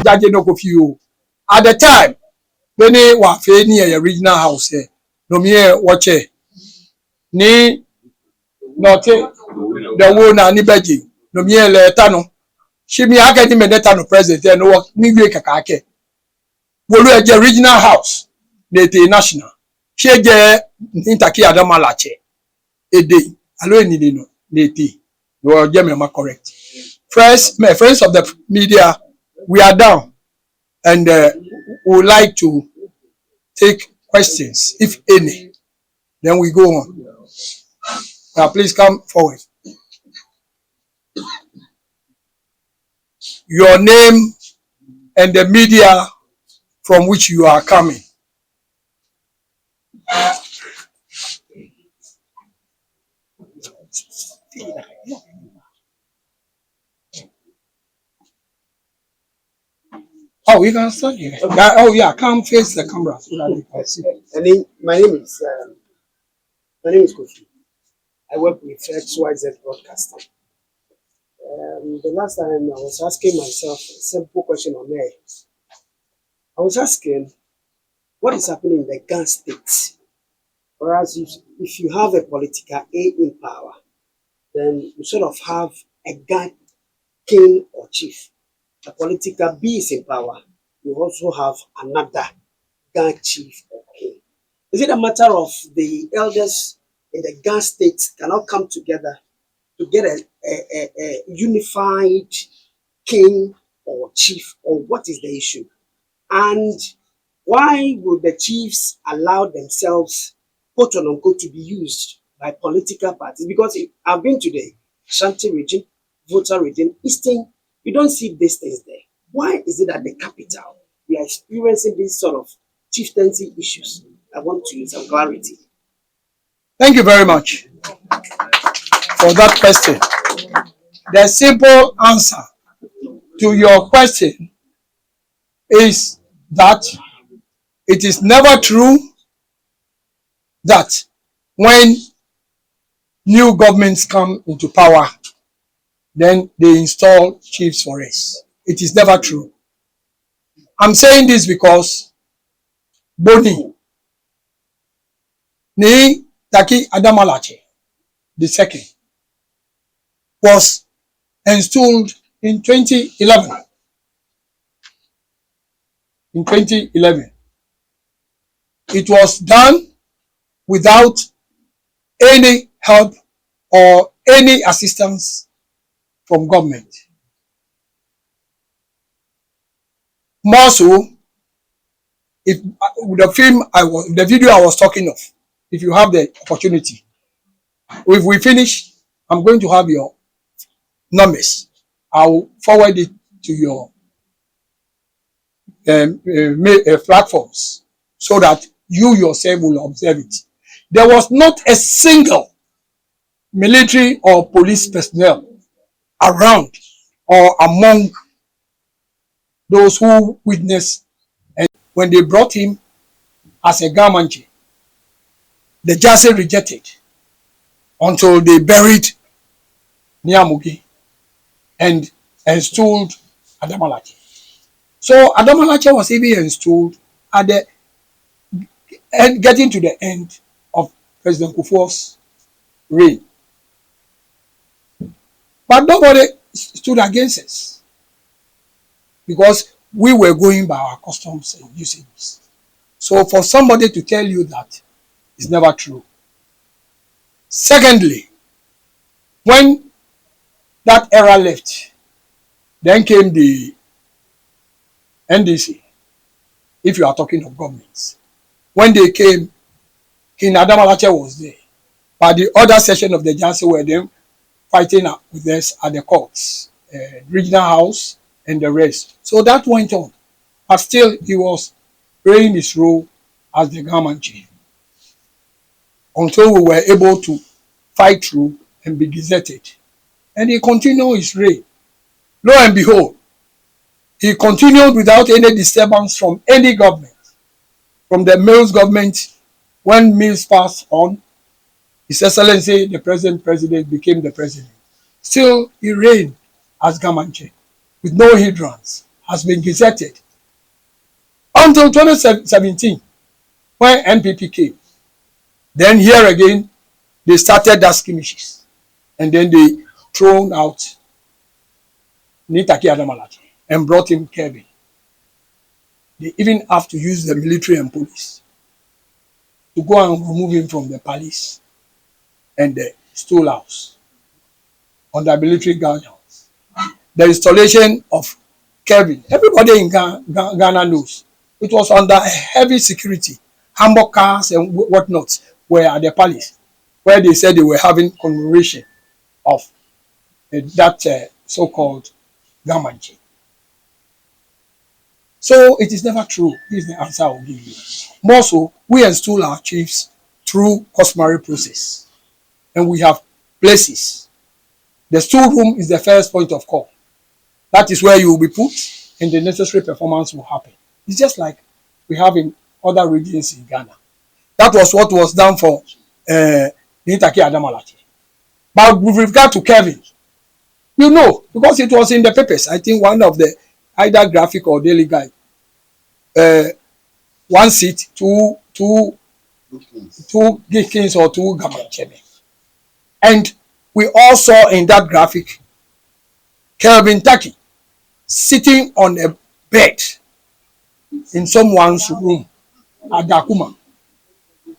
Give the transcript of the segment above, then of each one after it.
judge no go few. At the time, when they were near a regional house, no me watch it. Ni not the one ni beji. No me le tano. She me akadi me tano president no ni we kakake. Wolu eje regional house. Nete national. She je intaki adamalache. Ede. Alo ni no nete. You are Gemma correct. First, my friends of the media, we are down and we would like to take questions, if any. Then we go on. Now, please come forward. Your name and the media from which you are coming. Oh, you can start here. Okay. Oh, yeah, come face the camera so that you can see. My name is Kofi. I work with XYZ Broadcasting. The last time I was asking myself a simple question on air. I was asking, what is happening in the Ghana state? Whereas if you have a political A in power, then you sort of have a Ghana king or chief. A political B is in power. You also have another Ghana chief or king. Is it a matter of the elders in the Ghana state cannot come together to get a unified king or chief, or what is the issue? And why would the chiefs allow themselves, quote unquote, to be used by political parties? Because I've been to the Shanti region, Volta region, Eastern, you don't see these things there. Why is it that the capital, we are experiencing these sort of chieftaincy issues? I want to use some clarity. Thank you very much for that question. The simple answer to your question is that it is never true that when new governments come into power, then they install chiefs for us. It is never true. I'm saying this because Boni Ni Taki Adamalache II was installed in 2011. In 2011. It was done without any help or any assistance from government. More so, if the video I was talking of, if you have the opportunity, if we finish, I'm going to have your numbers. I'll forward it to your platforms so that you yourself will observe it. There was not a single military or police personnel around or among those who witnessed, and when they brought him as a Gamanche, the Dzaase rejected until they buried Niamugi and installed Adamalache. So Adamalache was even installed at the end, getting to the end of President Kufuor's reign. But nobody stood against us because we were going by our customs and usages. So for somebody to tell you that is never true. Secondly, when that era left, then came the NDC, if you are talking of governments. When they came, King Adamalache was there. But the other section of the Dzaase were them fighting with us at the courts, regional house, and the rest. So that went on. But still, he was playing his role as the government chief until we were able to fight through and be gazetted. And he continued his reign. Lo and behold, he continued without any disturbance from any government. From the Mills government, when Mills passed on, His Excellency, the present president, became the president. Still, he reigned as Gamanche with no hindrance. has been gazetted until 2017 when NPP came. Then here again, they started that skirmishes. And then they thrown out Nitaki Adamalachi and brought him Kevin. They even have to use the military and police to go and remove him from the palace and the Stool house under military guidance. The installation of Kevin, everybody in Ghana knows, it was under heavy security. Hamburg cars and whatnot were at the palace, where they said they were having commemoration of that so-called Gamanche. So it is never true. This is the answer I will give you. More so, we install our chiefs through customary process. And we have places. The stool room is the first point of call. That is where you will be put and the necessary performance will happen. It's just like we have in other regions in Ghana. That was what was done for Nitaki Adamalachi. But with regard to Kevin, you know, because it was in the papers, I think one of the either graphic or daily guide, one seat, two Gikins or two Gamancheme. And we all saw in that graphic Kelvin Taki sitting on a bed in someone's room at Dakuma.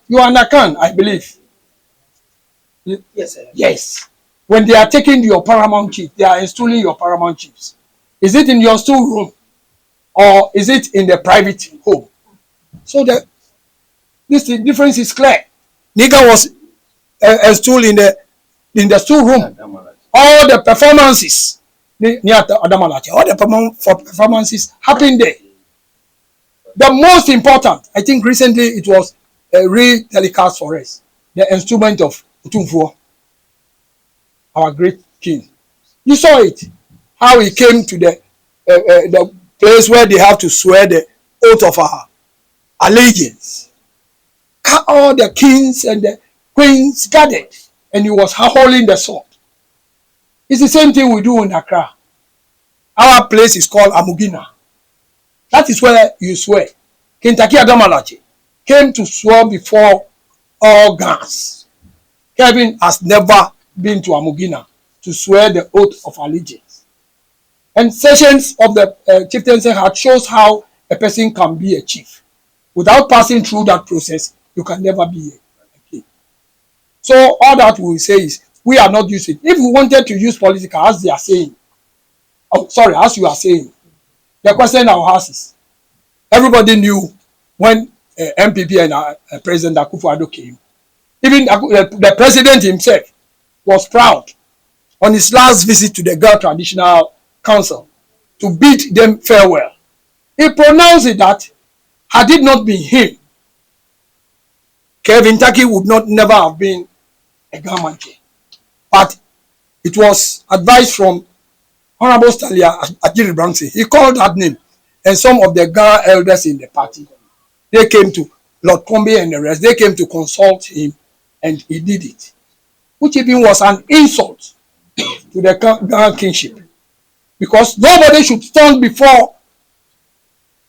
You understand, I believe. Yes, sir. Yes. When they are taking your paramount chief, they are installing your paramount chiefs. Is it in your stool room or is it in the private home? So the difference is clear. Nigga was installed in the stool room. All the performances, all the performances happened there. The most important, I think recently it was a re-telecast for us, the instrument of Utumfuo, our great king. You saw it, how he came to the place where they have to swear the oath of our allegiance. All the kings and the queens gathered, and he was holding the sword. It's the same thing we do in Accra. Our place is called Amugina. That is where you swear. Kintaki Adamalachi came to swear before all Ghans. Kevin has never been to Amugina to swear the oath of allegiance. And sessions of the chieftaincy had shows how a person can be a chief. Without passing through that process, you can never be a king. So all that we will say is, we are not using. If we wanted to use political, as they are saying, as you are saying, the question I will ask is, everybody knew when MPP and President Akufo-Addo came. Even the president himself was proud on his last visit to the Ghana Traditional Council to bid them farewell. He pronounced it that had it not been him, Kevin Taki would never have been a Gamanche. But it was advice from Honorable Stalia Ajiri Branksy. He called that name. And some of the Ghana elders in the party, they came to Lord Combe and the rest, they came to consult him and he did it. Which even was an insult to the Ghana kingship. Because nobody should stand before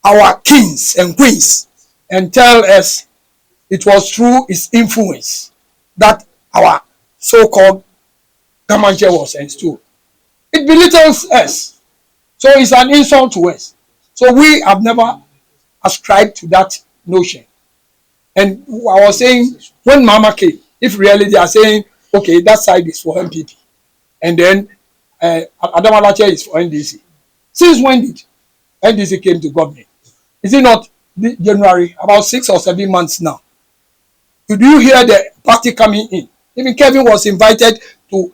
our kings and queens and tell us it was through his influence that our so-called Gamanche was installed. It belittles us. So it's an insult to us. So we have never ascribed to that notion. And I was saying, when Mama came, if really they are saying, okay, that side is for MPP, and then Adamalache is for NDC. Since when did NDC came to government? Is it not January, about 6 or 7 months now? Did you hear the party coming in? Even Kevin was invited to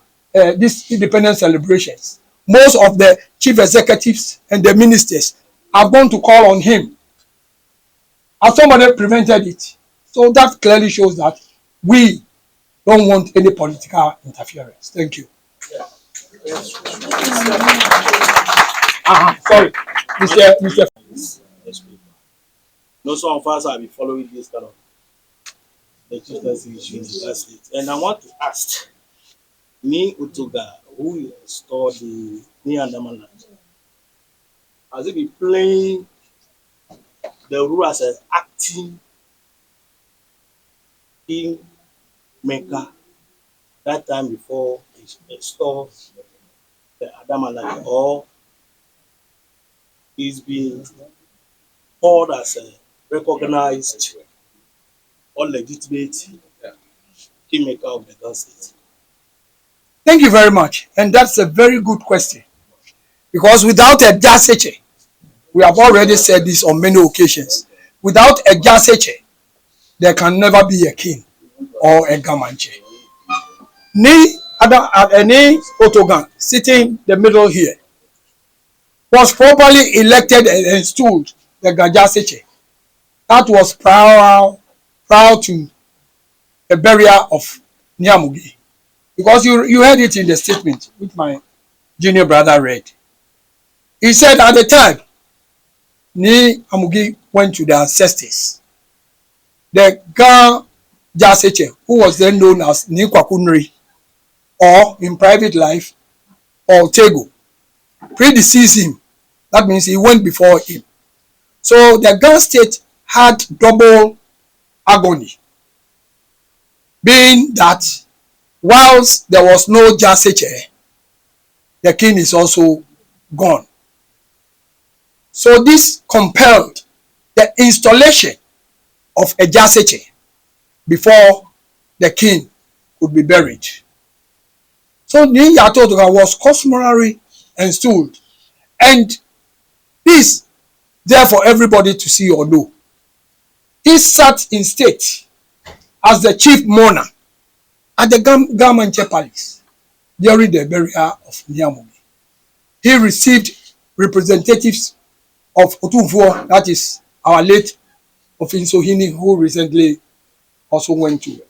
these independence celebrations. Most of the chief executives and the ministers are going to call on him. And somebody prevented it. So that clearly shows that we don't want any political interference. Thank you. Sorry. Mr. No, some of us have been following this kind of legislative issues in that state. And I want to ask me, Utoga, who installed the Neanderthal land, has he been playing the role as an acting maker that time before he installed the Adamalaki, or he's been called as a recognized or legitimate kingmaker of the Ghana state? Thank you very much. And that's a very good question. Because without a Dzaase, we have already said this on many occasions, without a Dzaase, there can never be a king or a Gamanche. Ni Otogan sitting the middle here was properly elected and installed the Dzaase. That was prior to the burial of Nyamugi. Because you heard it in the statement which my junior brother read. He said at the time, Ni Amugi went to the ancestors. The Ga Dzaase, who was then known as Ni Kwakunri, or in private life, or Tego, predeceased him. That means he went before him. So the Ghana state had double agony, being that whilst there was no Dzaase, the king is also gone. So this compelled the installation of a Dzaase before the king could be buried. So Ni Yatotoga was customary installed, and this there for everybody to see or know. He sat in state as the chief mourner at the Gamanche Palace during the burial of Nyamugi. He received representatives of Otunfuo, that is our late Ofinsohini, who recently also went to.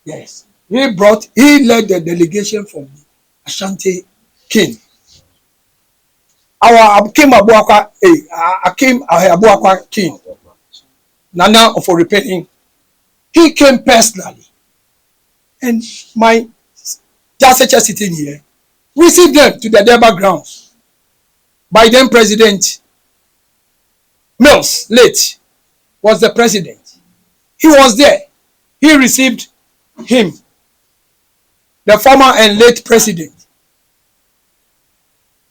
Yes. He led the delegation from the Ashanti king. Our Akim Abuakwa king, Nana of Oripening, he came personally. And my Dzaase sitting here received them to the Deba grounds by then President Mills, late, was the president. He was there. He received him. The former and late president,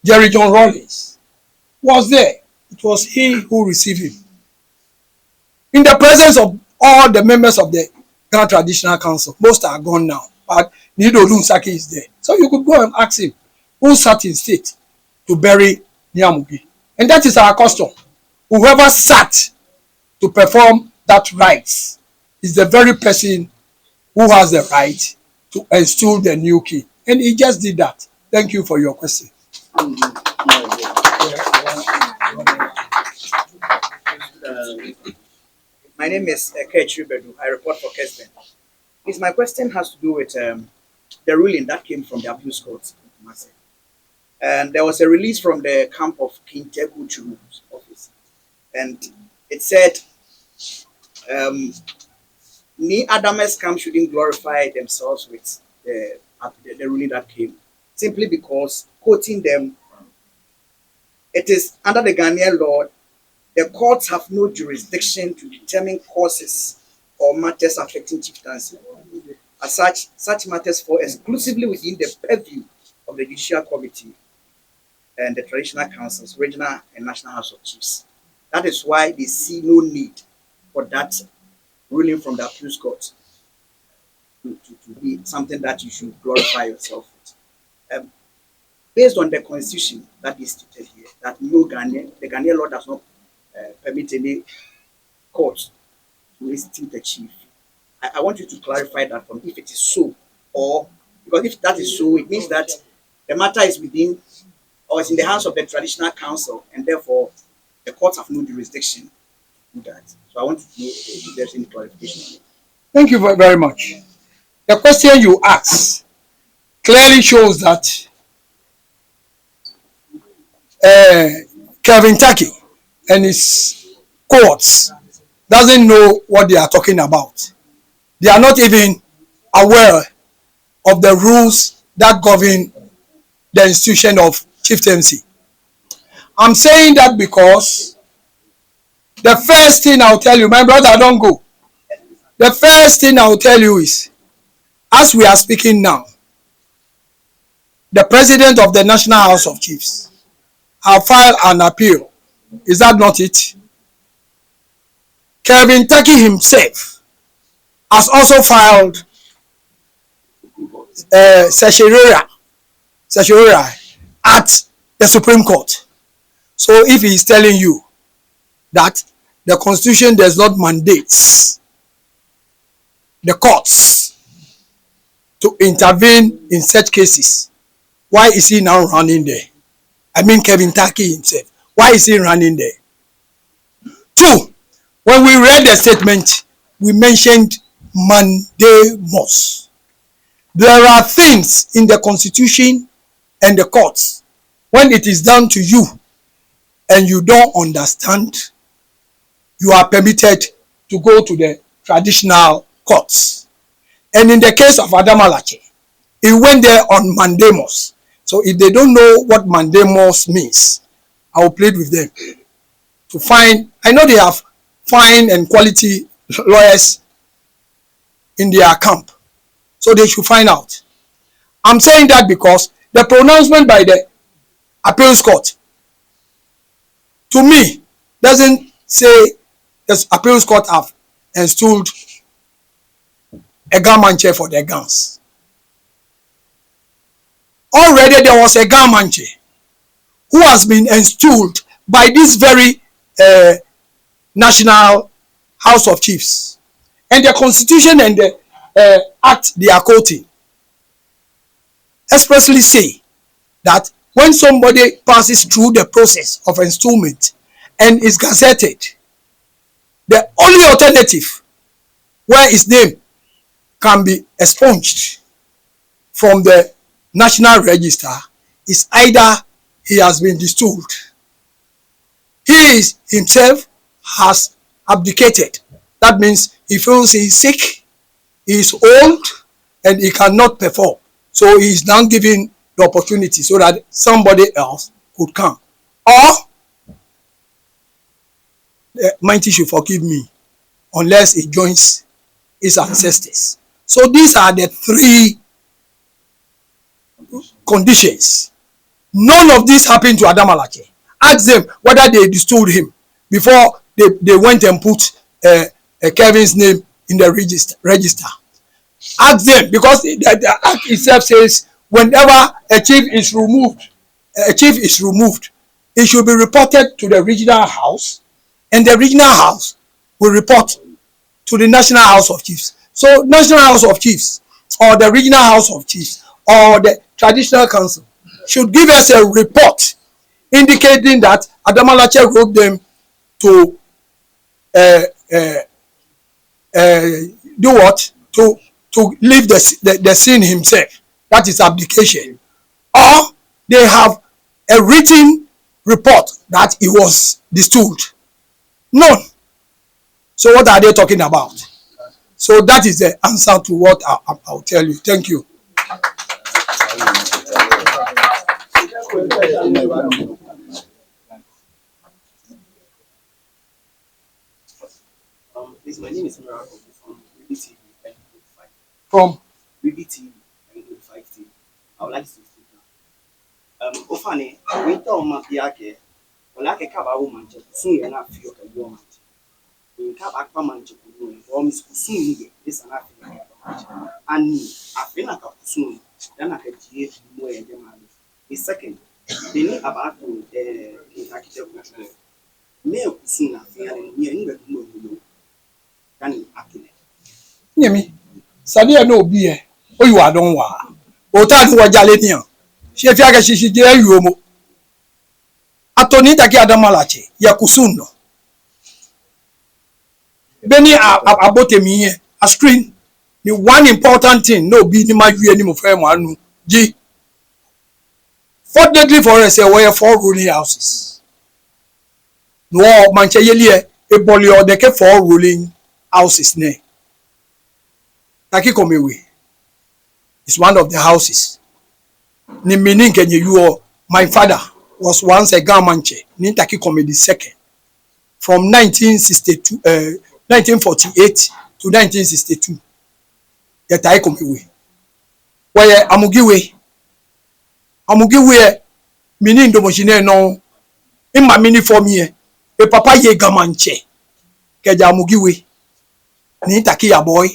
Jerry John Rawlings, was there. It was he who received him. In the presence of all the members of the Ghana Traditional Council, most are gone now, but Nido Lunsaki is there. So you could go and ask him who sat in state to bury Nyamugi. And that is our custom. Whoever sat to perform that rites is the very person who has the right to install the new king. And he just did that. Thank you for your question. My name is Pt2. I report for Kesben. My question has to do with the ruling that came from the appeals court. And there was a release from the camp of King Pt2's office. And it said, Ni Adames camp shouldn't glorify themselves with the ruling that came, simply because, quoting them, it is under the Ghanaian law, the courts have no jurisdiction to determine causes or matters affecting chieftaincy. As such matters fall exclusively within the purview of the Judicial Committee and the Traditional Councils, Regional and National House of Chiefs. That is why they see no need for that ruling from the appeals court to be something that you should glorify yourself with. Based on the constitution that is stated here, that the Ghanaian law does not permit any court to institute the chief. I want you to clarify that from if it is so, or because if that is so, it means that the matter is within or is in the hands of the Traditional Council, and therefore the courts have no jurisdiction to do that. So I want to know if there's any clarification. Thank you very much. The question you asked clearly shows that Kevin Taki and his courts doesn't know what they are talking about. They are not even aware of the rules that govern the institution of chieftaincy. I'm saying that because the first thing I'll tell you, my brother, don't go. The first thing I'll tell you is, as we are speaking now, the president of the National House of Chiefs have filed an appeal. Is that not it? Kevin Taki himself has also filed certiorari at the Supreme Court. So if he is telling you that the Constitution does not mandate the courts to intervene in such cases, why is he now running there? I mean Kevin Taki himself. Why is he running there? Two, when we read the statement, we mentioned mandamus. There are things in the Constitution and the courts, when it is done to you and you don't understand, you are permitted to go to the traditional courts. And in the case of Adamalache, he went there on mandamus. So if they don't know what mandamus means, I will plead with them to find. I know they have fine and quality lawyers in their camp, so they should find out. I'm saying that because the pronouncement by the appeals court, to me, doesn't say the appeals court have installed a gunman chair for their guns. Already there was a gunman chair who has been installed by this very National House of Chiefs. And the Constitution and the Act they are quoting expressly say that when somebody passes through the process of installment and is gazetted, the only alternative where his name can be expunged from the National Register is either he has been distilled, he himself has abdicated. That means he feels he is sick, he is old, and he cannot perform. So he is now given the opportunity so that somebody else could come. Or the mighty should forgive me unless he joins his ancestors. So these are the three conditions. None of this happened to Adamalache. Ask them whether they distilled him before they went and put Kevin's name in the register. Ask them, because the act itself says whenever a chief is removed, it should be reported to the regional house, and the regional house will report to the National House of Chiefs. So National House of Chiefs or the regional House of Chiefs or the traditional council should give us a report indicating that Adamalache wrote them to do what? To leave the scene himself. That is abdication. Or they have a written report that he was distilled. None. So what are they talking about? So that is the answer to what I'll tell you. Thank you. Please, my name is Miracle from BBTV 5. From BBTV 5 TV. I would like to speak now. Ofani, we told Mapiake, when I can cover woman, soon enough feel a woman. We come back from Manchester, or Miss Kusuni, this and I and I feel like a soon, then I can hear more than man. The second, they need about the architecture. Male soon, I feel near England. Yemi, Sadia no be o you are don wa. O ta ni wajale ni an. Se fi age sisi je yu omo. Atoni taki Adamalache ya kusuno. Beni abote mi here a screen. The one important thing no be ni ma yu any mo fe mo anu. Ji. Fortunately for us, we have 4 ruling houses. No manche yeli e boli o de ke 4 ruling houses ne. Taki Komewe is one of the houses. Ni meaning can you my father was once a gamanche, Nintaki comedy second, from 1948 to 1962. Yet I come away. Where Amugiwe, meaning the machine no, in my mini form here, a papa ye gamanche, Keja Amugiwe, Nintaki a boy,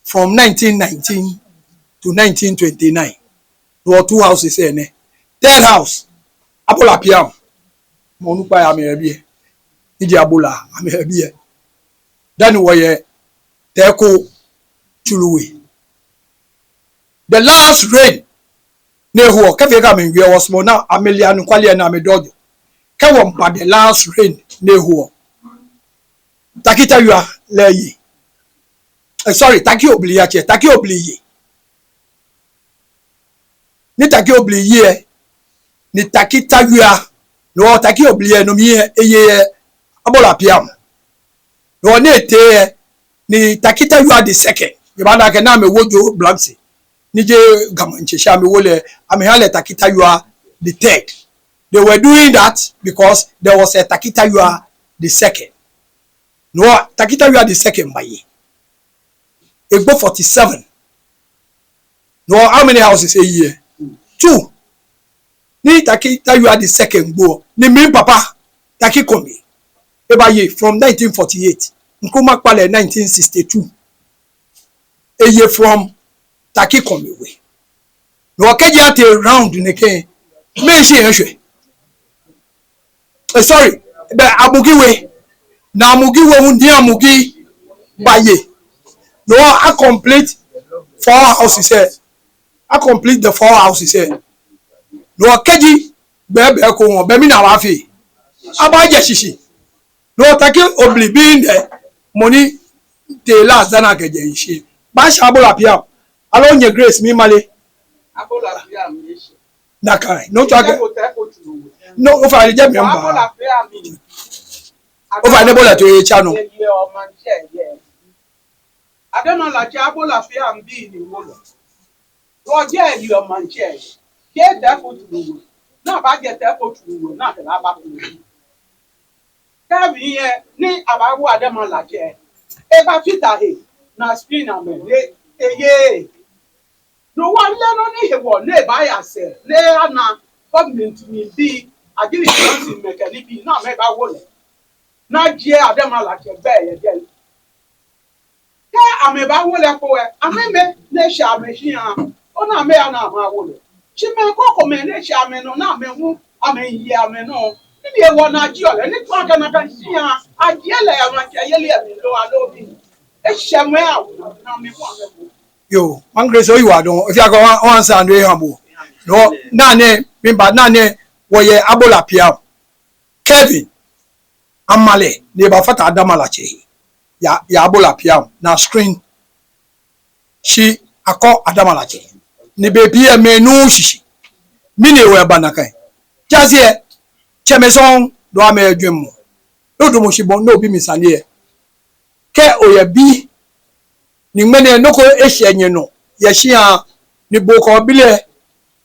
from 1919 to 1929. There were 2 houses here. Third house, Abola Piam, Monupa Amebie, Idiabola Amebie. Then we Teko Chuluwe. The last rain, Neho, Kavega Mingia was more now Amelia and Qualia and Amedojo. Kawam, but the last rain, Neho. Takita you are lay. Sorry, Taki Obliache, Taki Obli. Ni Taki Obli, ni Takita you are no Taki Obli, no me, Abola Piam. No nete ni Takita you are the second. You are like a name Wojo Blancy. Nije Gamanche Shami Wole, Amihale Takita you are the third. They were doing that because there was a Takita you are the second. No, Takita you are the second by ye. Egbo 47. No, how many houses a year? 2. Ni Takita you are the second go. Ni me papa Taki Komi. Eba ye from 1948. Nkuma Kwale 1962. A year from Taki Komi way. No keja te round neke. Me shi ehwe. Sorry. Be Amugi way. Na Amugi we undi Amugi baye. No, I complete 4 houses here. I complete the 4 houses here. No keji bebe ko be mi na wa fi. Abaje shishi. No Taki Obli being there. Money te last than I get she. Bash Abola Piam. Along your grace, me male. Abola Piam, Nakai. No target. No, if I get me over. Over Nebola to a channel. Adamala Abola Piam be in the world. Roger, your man chair. Get that for to now I get that for to not an abaku. Come here, ni abaku Adamala chair. Eba fita he, na spin amen. Ye. No one learn on here one, ne by yourself. Ne ana government me be agility mechanic, not make a wallet. Not ye Adamala chair bear again. I'm about wallet for it. I may ne machine on a man on my wallet. She may go me ne shaman on a man. I mean, yeah, I know. Maybe I want a jewel and it's not gonna see her. I yell at Yo, one grace you are don't. If you are going on answer very humble. No, nane, remember nane, where Abola Piam. Kevin, Amale, neighbor Fata Adamalache. Ya Abola Piam, na screen. She, I call Adamalache. Ni baby a menu shishi. Mini we banakai. Just here, Chemeson, do I may dream. No do moshibon, no be misanie. Ke oye bi ni mene no ko ehye no ye hia ni boko bile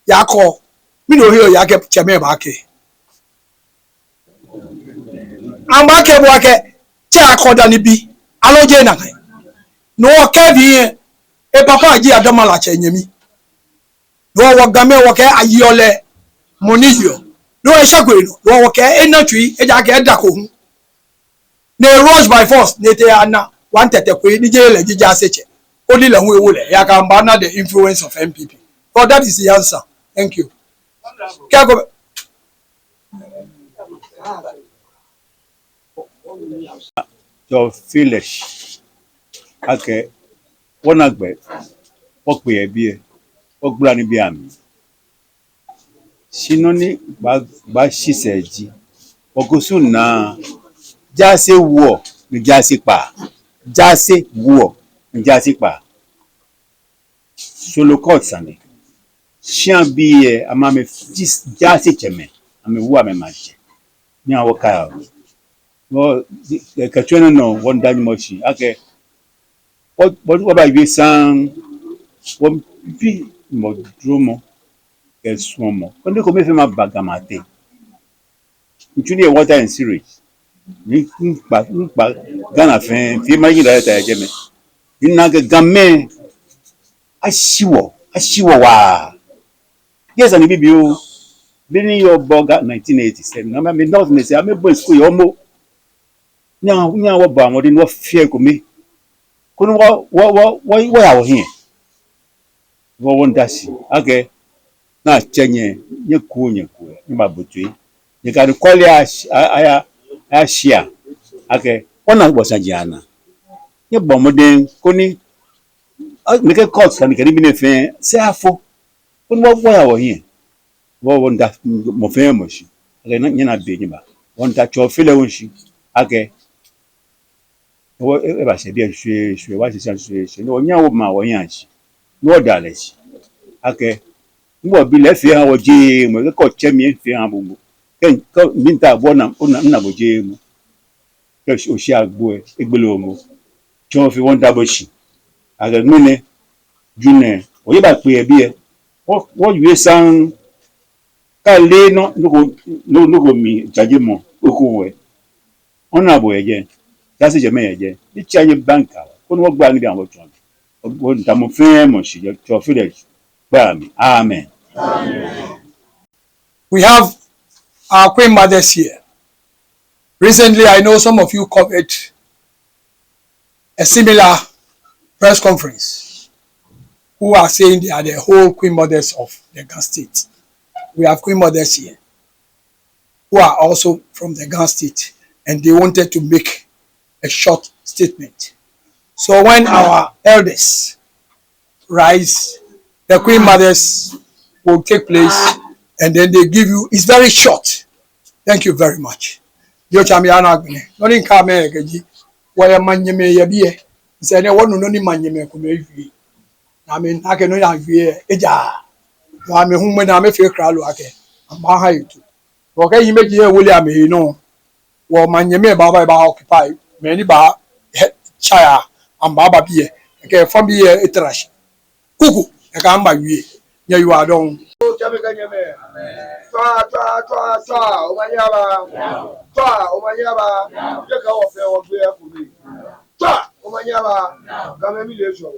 yakọ mi no hio yake cheme ba ke amba ke bo ake cha akoda ni bi aloje na kan no ke bi e papa ji adamala cha nyami no wo game wo ke ayiole moniyo no e shakwe no wo ke enatwi e ja ke edako hu ne rush by force ne te ana one tete kwe ni jele Dzaase che only la hu ewole ya ka mba na the influence of MPP. Oh, that is the answer. Thank you. Your foolish. Okay. One agbe. What we be? What brand be am? Shinoni ba shi seji. Ogusu na Dzaase wo ni Dzaase pa. Dzaase wo ni Dzaase pa. Solo court sane. Shian bi amame fis Dzaase cheme. Ame wo ame mache. Ni awoka. No kachwana no one dani mochi. Okay. What about you sang one bi modromo ke sumo. Kondi ko me fe ma bagamate. Nchuni water and sewage. Nkpa Ghana fen fi managing director ya jeme. Inaga gamen ashiwo wa. Yes, and bibi o. Bini yo boga 1987. Na me not me say I me boy school yo mo. Nya wo ba mo di no fear ko me. Kono wo ya wo hin. Wo won dashi. Okay. Na chenye nye ku ni mabutui. Ni ka call ya share. Okay. Ona bosa jana. Nye bomoden koni make calls kan bi ne fe se afo. Kono wo ya wo hin. Wo won da mo fe mo shi. Okay, na nyana be nyima. Won ta cho fele won shi. Okay. Wo e ba se bi hwe wa se hwe no nya wo ma wo yan shi. No dale shi. Okay. Mo bi le fi han wo je mo ko che mi fi han bo. Ken ko mi ta bo na bo je mo. Ke o shi agbo egbele mo. Cho fi won da bo shi. Aga mene june o ye ba pe e bi e. Wo yue san ka le no go mi jaje mo oko we. Ona bo ye. Dzaase je me ye. Ni chanye banka. Kono wo gba ni bi an wo chon. Wo nta mo fe mo shi cho fi le gba mi. Amen. We have our Queen Mothers here. Recently, I know some of you covered a similar press conference who are saying they are the whole Queen Mothers of the Ghana state. We have Queen Mothers here who are also from the Ghana state, and they wanted to make a short statement. So when our elders rise, the Queen Mothers will take place, and then they give you, it's very short. Thank you very much. Yo chamiana agbene. Noni nka me egeji. Waya manyeme ye biye. Nse ne wonu noni manyeme ko me hwie. Na me ake no ya hwie eja. Na me hu me na me fe kralo ake. Amba ha yitu. Wo ka yimeji e woli ame no. Wo manyeme ba occupy. Me ni ba chaya amba ba biye. Ake fam biye etrash. Kuku e ka amba hwie. Nya you are don. Twa, umanyaba, yeka ofe wa gbe akuri. Twa, umanyaba, kame mi le so.